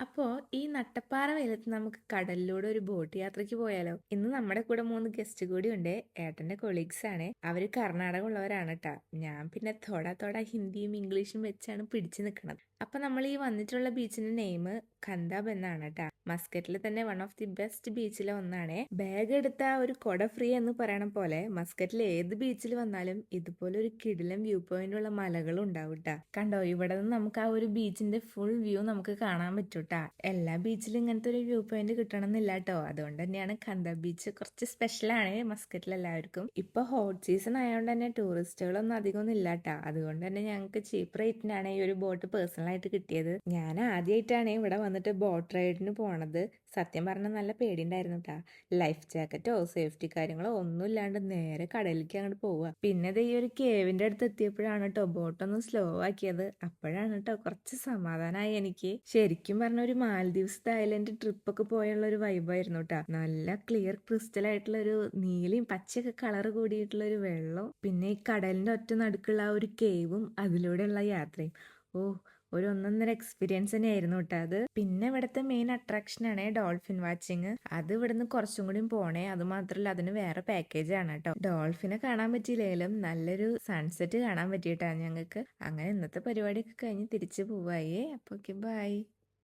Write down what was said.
അപ്പോ ഈ നട്ടപ്പാറ വെയിലത്ത് നമുക്ക് കടലിലൂടെ ഒരു ബോട്ട് യാത്രയ്ക്ക് പോയാലോ? ഇന്ന് നമ്മുടെ കൂടെ 3 ഗസ്റ്റ് കൂടി ഉണ്ട്. ഏട്ടന്റെ കൊളീഗ്സ് ആണ്. അവര് കർണാടക ഉള്ളവരാണ് ട്ടാ. ഞാൻ പിന്നെ തൊട ഹിന്ദിയും ഇംഗ്ലീഷും വെച്ചാണ് പിടിച്ചു നിൽക്കുന്നത്. അപ്പൊ നമ്മൾ ഈ വന്നിട്ടുള്ള ബീച്ചിന്റെ നെയിം ഖന്താബ് എന്നാണ് ട്ടാ. മസ്കറ്റിൽ തന്നെ വൺ ഓഫ് ദി ബെസ്റ്റ് ബീച്ചിലെ ഒന്നാണ്. ബാഗ് എടുത്ത ഒരു കൊട ഫ്രീ എന്ന് പറയണ പോലെ മസ്കറ്റിൽ ഏത് ബീച്ചിൽ വന്നാലും ഇതുപോലെ ഒരു കിടിലൻ വ്യൂ പോയിന്റ് ഉള്ള മലകളും ഉണ്ടാവും ട്ടാ. കണ്ടോ, ഇവിടെ നിന്ന് നമുക്ക് ആ ഒരു ബീച്ചിന്റെ ഫുൾ വ്യൂ നമുക്ക് കാണാൻ പറ്റും ട്ടാ. എല്ലാ ബീച്ചിലും ഇങ്ങനത്തെ ഒരു വ്യൂ പോയിന്റ് കിട്ടണം എന്നില്ല കേട്ടോ. അതുകൊണ്ട് തന്നെയാണ് ഖന്താ ബീച്ച് കുറച്ച് സ്പെഷ്യലാണ് മസ്കറ്റിൽ എല്ലാവർക്കും. ഇപ്പൊ ഹോട്ട് സീസൺ ആയതുകൊണ്ട് തന്നെ ടൂറിസ്റ്റുകളൊന്നും അധികമൊന്നും ഇല്ല ട്ടാ. അതുകൊണ്ട് തന്നെ ഞങ്ങൾക്ക് ചീപ്പ് റേറ്റിനാണ് ഈ ഒരു ബോട്ട് പേഴ്സണൽ ആയിട്ട് കിട്ടിയത്. ഞാൻ ആദ്യമായിട്ടാണ് ഇവിടെ വന്നിട്ട് ബോട്ട് റൈഡിന് പോണത്. സത്യം പറഞ്ഞാൽ നല്ല പേടിയുണ്ടായിരുന്നു ട്ടാ. ലൈഫ് ജാക്കറ്റോ സേഫ്റ്റി കാര്യങ്ങളോ ഒന്നും ഇല്ലാണ്ട് നേരെ കടലിലേക്ക് അങ്ങോട്ട് പോവുക. പിന്നെ ഈ ഒരു കേവിന്റെ അടുത്ത് എത്തിയപ്പോഴാണ് കേട്ടോ ബോട്ടൊന്ന് സ്ലോ ആക്കിയത്. അപ്പോഴാണ് കേട്ടോ കുറച്ച് സമാധാനമായി എനിക്ക്. ശരിക്കും പറഞ്ഞ ഒരു മാലദ്വീപ്സ് തായ്ലൻഡ് ട്രിപ്പ് ഒക്കെ പോയുള്ള ഒരു വൈബായിരുന്നു കേട്ടോ. നല്ല ക്ലിയർ ക്രിസ്റ്റൽ ആയിട്ടുള്ള ഒരു നീലയും പച്ചയൊക്കെ കളർ കൂടിയിട്ടുള്ള ഒരു വെള്ളം, പിന്നെ ഈ കടലിന്റെ ഒറ്റ നടുക്കുള്ള ആ ഒരു കേവും അതിലൂടെയുള്ള യാത്രയും. ഓ, ഒരു ഒന്നൊന്നര എക്സ്പീരിയൻസ് തന്നെയായിരുന്നു കേട്ടോ അത്. പിന്നെ ഇവിടുത്തെ മെയിൻ അട്രാക്ഷൻ ആണ് ഡോൾഫിൻ വാച്ചിങ്. അത് ഇവിടുന്ന് കുറച്ചും കൂടി പോണേ. അത് മാത്രമല്ല അതിന് വേറെ പാക്കേജ് ആണ് കേട്ടോ. ഡോൾഫിനെ കാണാൻ പറ്റിയില്ലെങ്കിലും നല്ലൊരു സൺസെറ്റ് കാണാൻ പറ്റിയിട്ടാ ഞങ്ങൾക്ക്. അങ്ങനെ ഇന്നത്തെ പരിപാടിയൊക്കെ കഴിഞ്ഞ് തിരിച്ചു പോവായേ. അപ്പൊ ഓക്കെ, ബൈ.